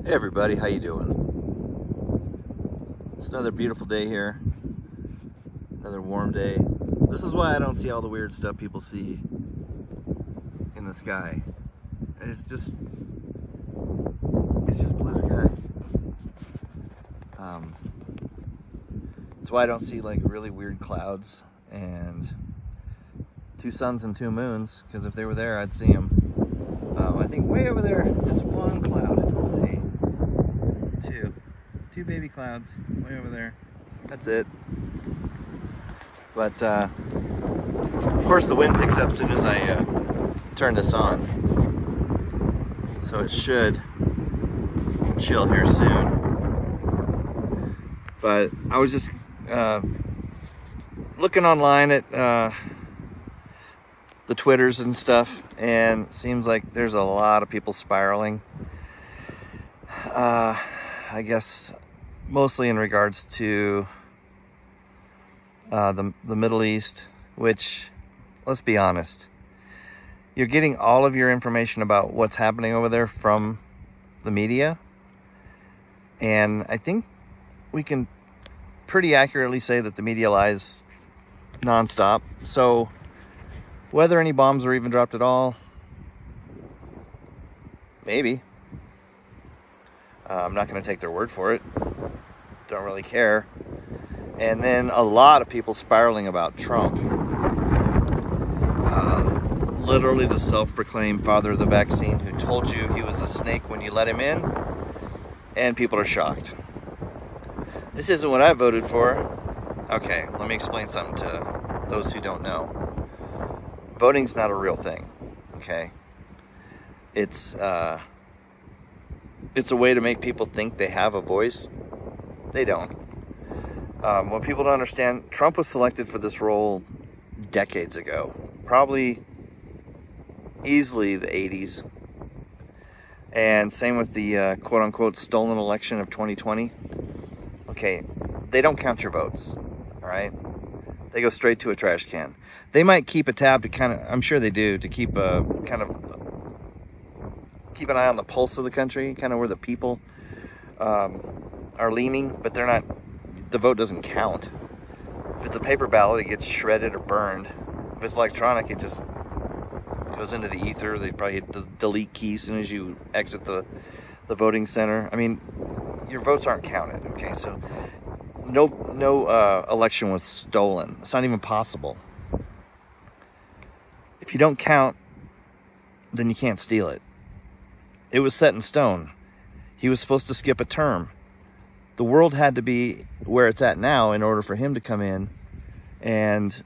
Hey everybody, how you doing? It's another beautiful day here. Another warm day. This is why I don't see all the weird stuff people see in the sky. It's just blue sky. That's why I don't see like really weird clouds and two suns and two moons, because if they were there, I'd see them. I think way over there is one cloud. Let's see. Two baby clouds way over there. That's it. But of course the wind picks up as soon as I turn this on, so it should chill here soon. But I was just looking online at the Twitters and stuff, and it seems like there's a lot of people spiraling. I guess mostly in regards to the Middle East, which, let's be honest, you're getting all of your information about what's happening over there from the media. And I think we can pretty accurately say that the media lies nonstop. So whether any bombs are even dropped at all, maybe. I'm not going to take their word for it. Don't really care. And then a lot of people spiraling about Trump. Literally the self-proclaimed father of the vaccine, who told you he was a snake when you let him in. And people are shocked. This isn't what I voted for. Okay, let me explain something to those who don't know. Voting's not a real thing, okay? It's a way to make people think they have a voice. They don't. What people don't understand, Trump was selected for this role decades ago. Probably easily the 80s. And same with the quote-unquote stolen election of 2020. Okay, they don't count your votes, all right? They go straight to a trash can. They might keep a tab to kind of, I'm sure they do, to keep a kind of, keep an eye on the pulse of the country, kind of where the people are leaning, but they're not, the vote doesn't count. If it's a paper ballot, it gets shredded or burned. If it's electronic, it just goes into the ether. They probably hit the delete key as soon as you exit the voting center. I mean, your votes aren't counted, okay? So no election was stolen. It's not even possible. If you don't count, then you can't steal it. It was set in stone. He was supposed to skip a term. The world had to be where it's at now in order for him to come in and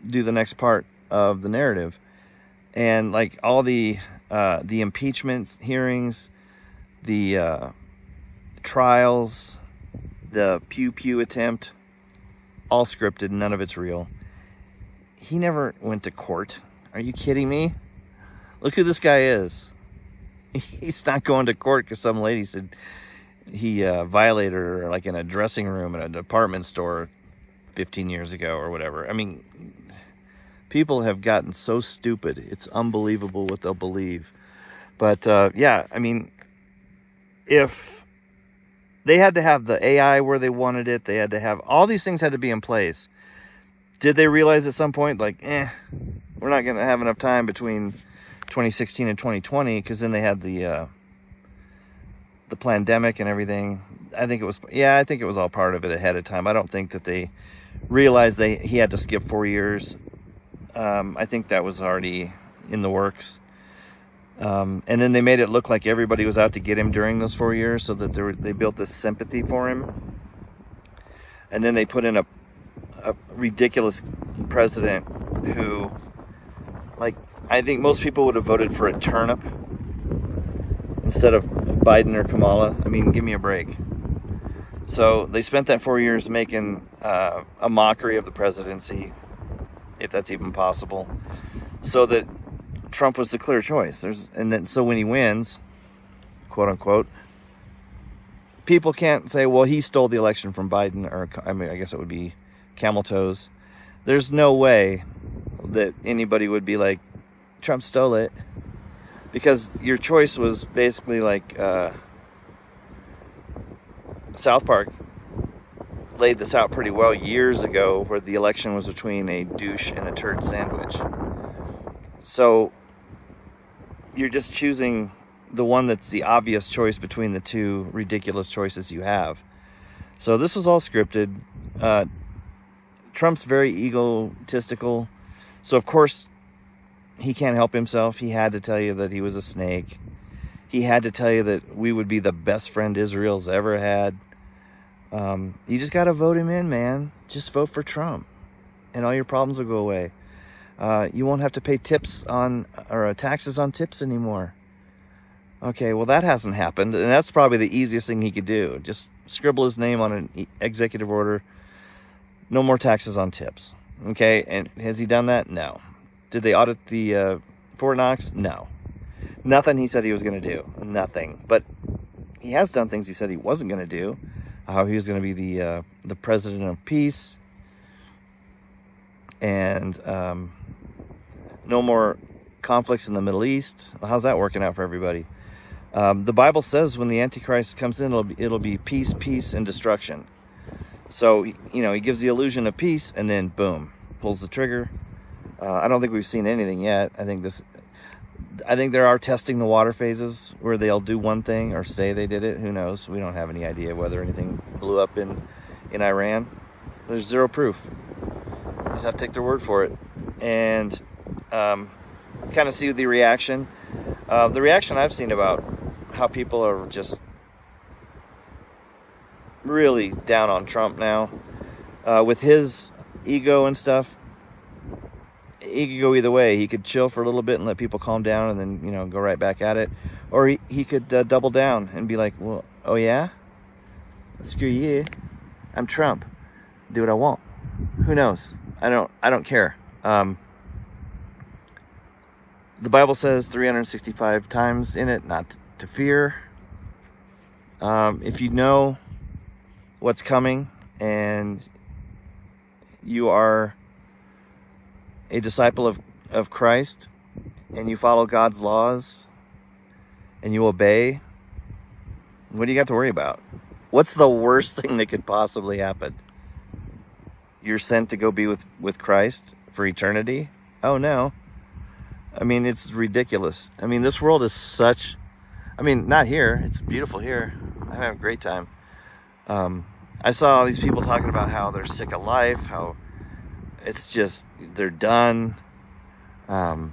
do the next part of the narrative. And like all the impeachment hearings, the trials, the pew attempt, all scripted, none of it's real. He never went to court. Are you kidding me? Look who this guy is. He's not going to court because some lady said he violated her like in a dressing room in a department store 15 years ago or whatever. I mean, people have gotten so stupid. It's unbelievable what they'll believe. But yeah, I mean, if they had to have the AI where they wanted it, they had to have, all these things had to be in place. Did they realize at some point, like, we're not going to have enough time between 2016 and 2020, because then they had the pandemic and everything. I think it was all part of it ahead of time. I don't think that they realized he had to skip 4 years. I think that was already in the works. And then they made it look like everybody was out to get him during those 4 years, so that they built this sympathy for him. And then they put in a ridiculous president who, like, I think most people would have voted for a turnip instead of Biden or Kamala. I mean, give me a break. So they spent that 4 years making a mockery of the presidency, if that's even possible, so that Trump was the clear choice. So when he wins, quote unquote, people can't say, well, he stole the election from Biden, or I mean, I guess it would be camel toes. There's no way that anybody would be like, Trump stole it. Because your choice was basically like South Park laid this out pretty well years ago, where the election was between a douche and a turd sandwich. So you're just choosing the one that's the obvious choice between the two ridiculous choices you have. So this was all scripted. Trump's very egotistical. So of course he can't help himself. He had to tell you that he was a snake. He had to tell you that we would be the best friend Israel's ever had. You just got to vote him in, man. Just vote for Trump and all your problems will go away. You won't have to pay taxes on tips anymore. Okay, well, that hasn't happened, and that's probably the easiest thing he could do. Just scribble his name on an executive order. No more taxes on tips. Okay, and has he done that? No. Did they audit the Fort Knox? No. Nothing he said he was going to do. Nothing. But he has done things he said he wasn't going to do. How he was going to be the president of peace. And no more conflicts in the Middle East. Well, how's that working out for everybody? The Bible says when the Antichrist comes in, it'll be peace, peace, and destruction. So, he gives the illusion of peace, and then boom, pulls the trigger. I don't think we've seen anything yet. I think they are testing the water phases where they'll do one thing or say they did it. Who knows? We don't have any idea whether anything blew up in Iran. There's zero proof. You just have to take their word for it and kind of see the reaction. The reaction I've seen about how people are just really down on Trump now with his ego and stuff. He could go either way. He could chill for a little bit and let people calm down and then, go right back at it. Or he could double down and be like, well, oh yeah? Screw you. I'm Trump. Do what I want. Who knows? I don't care. The Bible says 365 times in it not to fear. If you know what's coming and you are a disciple of Christ and you follow God's laws and you obey, what do you got to worry about? What's the worst thing that could possibly happen? You're sent to go be with Christ for eternity? Oh no. I mean, it's ridiculous. I mean, this world is not here. It's beautiful here. I'm having a great time. I saw all these people talking about how they're sick of life, how it's just, they're done. How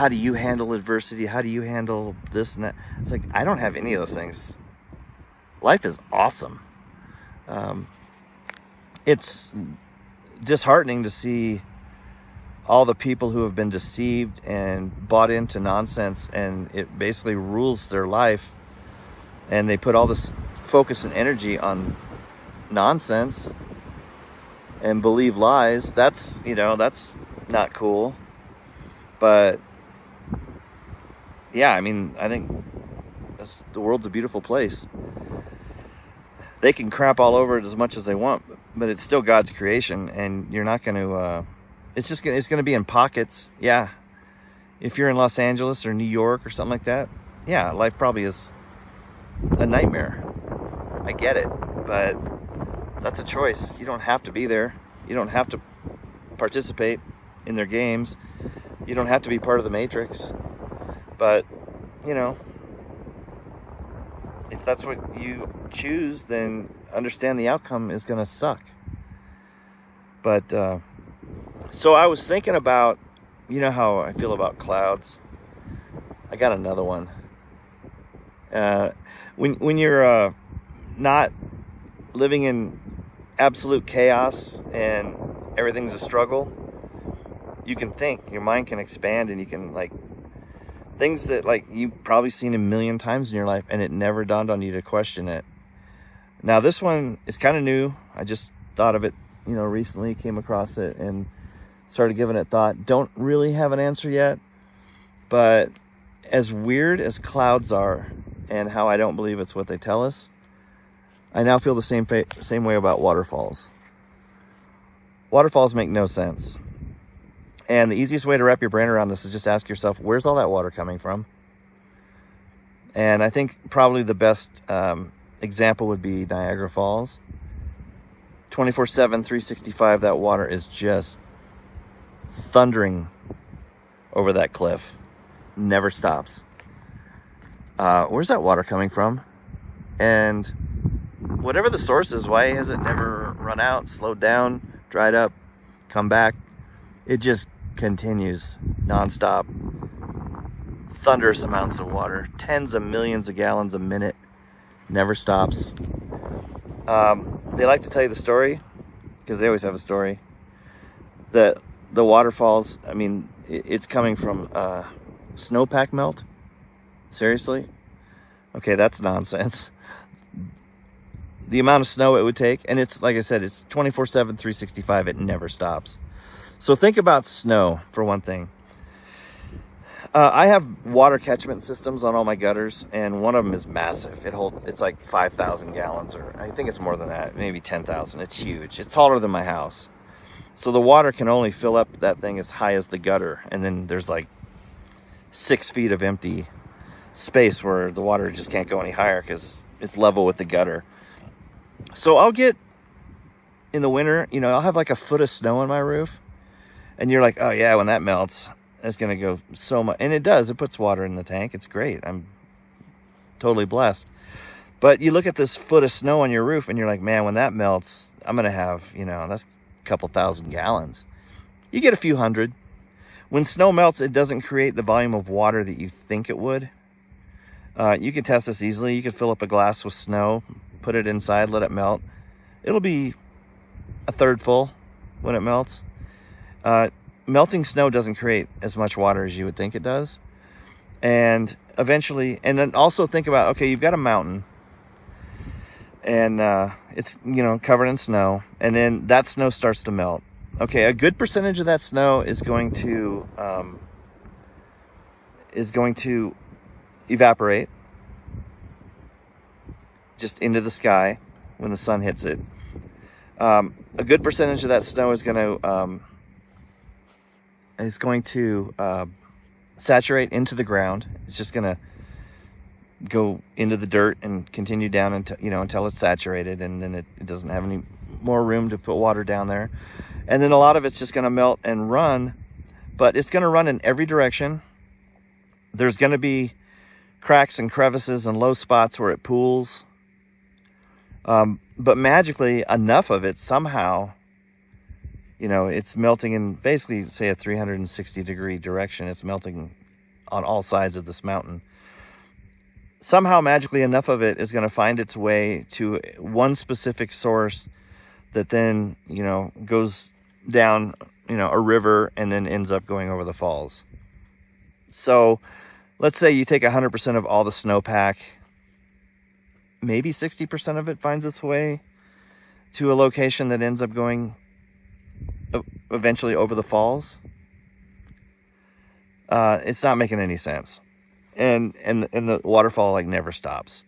do you handle adversity? How do you handle this and that? It's like, I don't have any of those things. Life is awesome. It's disheartening to see all the people who have been deceived and bought into nonsense, and it basically rules their life. And they put all this focus and energy on nonsense and believe lies. That's not cool. But yeah, I think the world's a beautiful place. They can crap all over it as much as they want, but it's still God's creation, and you're not going to, it's going to be in pockets. Yeah. If you're in Los Angeles or New York or something like that, yeah, life probably is a nightmare. I get it, but that's a choice. You don't have to be there. You don't have to participate in their games. You don't have to be part of the Matrix. But, if that's what you choose, then understand the outcome is going to suck. But, so I was thinking about, how I feel about clouds. I got another one. When you're not living in absolute chaos and everything's a struggle, you can think. Your mind can expand, and you can, things that, you've probably seen a million times in your life, and it never dawned on you to question it. Now, this one is kind of new. I just thought of it, recently, came across it, and started giving it thought. Don't really have an answer yet, but as weird as clouds are, and how I don't believe it's what they tell us, I now feel the same way about waterfalls. Waterfalls make no sense. And the easiest way to wrap your brain around this is just ask yourself, where's all that water coming from? And I think probably the best example would be Niagara Falls. 24/7, 365, that water is just thundering over that cliff. Never stops. Where's that water coming from? And whatever the source is, why has it never run out, slowed down, dried up, come back? It just continues nonstop. Thunderous amounts of water, tens of millions of gallons a minute, never stops. They like to tell you the story, because they always have a story, that the waterfalls, I mean, it's coming from snowpack melt. Seriously? Okay, that's nonsense. The amount of snow it would take, and it's, like I said, it's 24/7, 365, it never stops. So think about snow, for one thing. I have water catchment systems on all my gutters, and one of them is massive. It's like 5,000 gallons, or I think it's more than that, maybe 10,000. It's huge. It's taller than my house. So the water can only fill up that thing as high as the gutter, and then there's like 6 feet of empty space where the water just can't go any higher because it's level with the gutter. So I'll get, in the winter, I'll have like a foot of snow on my roof, and you're like, oh yeah, when that melts, it's going to go so much. And it does. It puts water in the tank. It's great. I'm totally blessed. But you look at this foot of snow on your roof and you're like, man, when that melts, I'm going to have, that's a couple thousand gallons. You get a few hundred. When snow melts, it doesn't create the volume of water that you think it would. You can test this easily. You can fill up a glass with snow, put it inside, let it melt. It'll be a third full when it melts. Melting snow doesn't create as much water as you would think it does. And eventually, and then also think about, okay, you've got a mountain, and it's, covered in snow, and then that snow starts to melt. Okay, a good percentage of that snow is going to evaporate just into the sky when the sun hits it. A good percentage of that snow is going to saturate into the ground. It's just going to go into the dirt and continue down until it's saturated, and then it doesn't have any more room to put water down there. And then a lot of it's just going to melt and run, but it's going to run in every direction. There's going to be cracks and crevices and low spots where it pools. But magically, enough of it somehow, it's melting in basically, say, a 360-degree direction. It's melting on all sides of this mountain. Somehow, magically, enough of it is going to find its way to one specific source that then, goes down, a river and then ends up going over the falls. So let's say you take 100% of all the snowpack, maybe 60% of it finds its way to a location that ends up going eventually over the falls. It's not making any sense. And the waterfall never stops.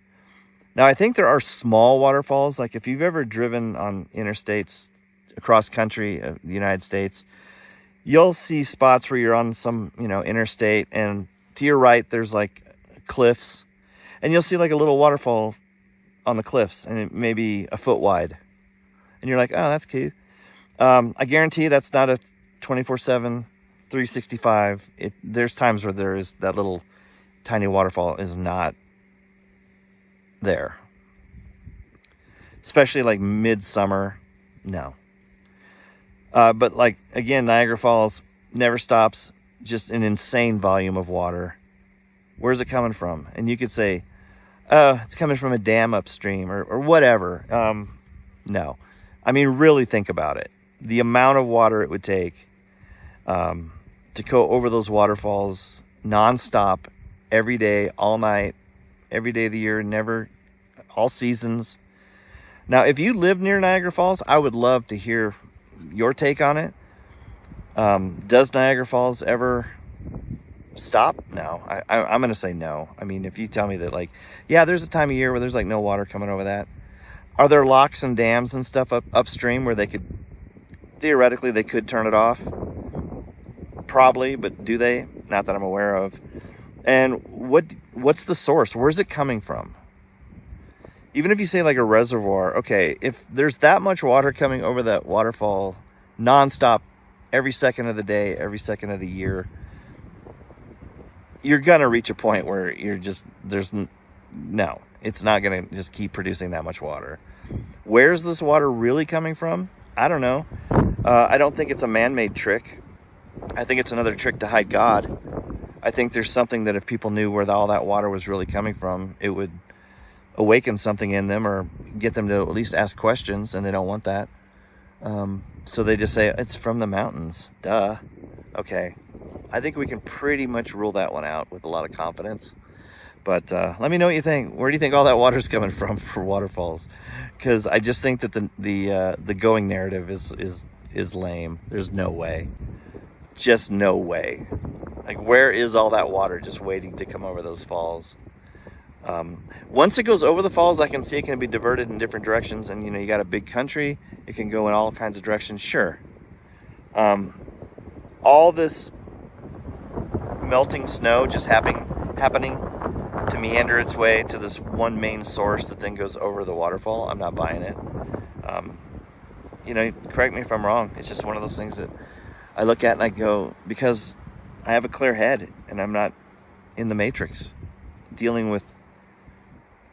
Now, I think there are small waterfalls. Like if you've ever driven on interstates across country, the United States, you'll see spots where you're on some, interstate, and to your right, there's like cliffs, and you'll see like a little waterfall on the cliffs, and it may be a foot wide. And you're like, oh, that's cute. I guarantee that's not a 24/7, 365. There's times where there is that little tiny waterfall is not there. Especially like midsummer, no. But like, again, Niagara Falls never stops, just an insane volume of water. Where's it coming from? And you could say, oh, it's coming from a dam upstream or whatever. No. I mean, really think about it. The amount of water it would take to go over those waterfalls nonstop, every day, all night, every day of the year, never, all seasons. Now, if you live near Niagara Falls, I would love to hear your take on it. Does Niagara Falls ever stop? No. I'm going to say no. I mean, if you tell me that, yeah, there's a time of year where there's no water coming over that. Are there locks and dams and stuff upstream where they could, theoretically, they could turn it off? Probably, but do they? Not that I'm aware of. And what's the source? Where's it coming from? Even if you say like a reservoir, okay, if there's that much water coming over that waterfall nonstop every second of the day, every second of the year, you're gonna reach a point where you're just, no, it's not gonna just keep producing that much water. Where's this water really coming from? I don't know. I don't think it's a man-made trick. I think it's another trick to hide God. I think there's something that if people knew where all that water was really coming from, it would awaken something in them or get them to at least ask questions, and they don't want that. So they just say, it's from the mountains. Duh. Okay. I think we can pretty much rule that one out with a lot of confidence. But let me know what you think. Where do you think all that water's coming from for waterfalls? Because I just think that the going narrative is lame. There's no way. Just no way. Like, where is all that water just waiting to come over those falls? Once it goes over the falls, I can see it can be diverted in different directions. And, you know, you got a big country. It can go in all kinds of directions. Sure. All this melting snow just happening to meander its way to this one main source that then goes over the waterfall, I'm not buying it. You know, correct me if I'm wrong. It's just one of those things that I look at and I go, because I have a clear head and I'm not in the matrix dealing with,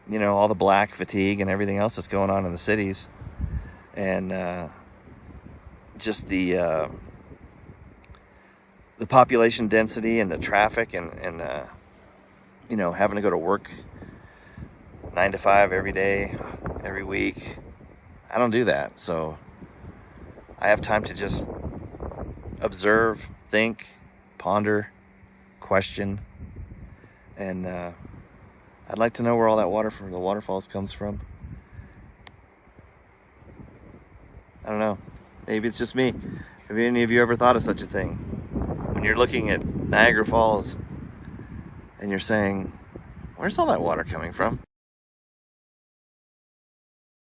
you know, all the black fatigue and everything else that's going on in the cities, and just the population density and the traffic and you know, having to go to work 9 to 5 every day, every week. I don't do that. So I have time to just observe, think, ponder, question. And I'd like to know where all that water from the waterfalls comes from. I don't know. Maybe it's just me. Have any of you ever thought of such a thing? When you're looking at Niagara Falls and you're saying, where's all that water coming from?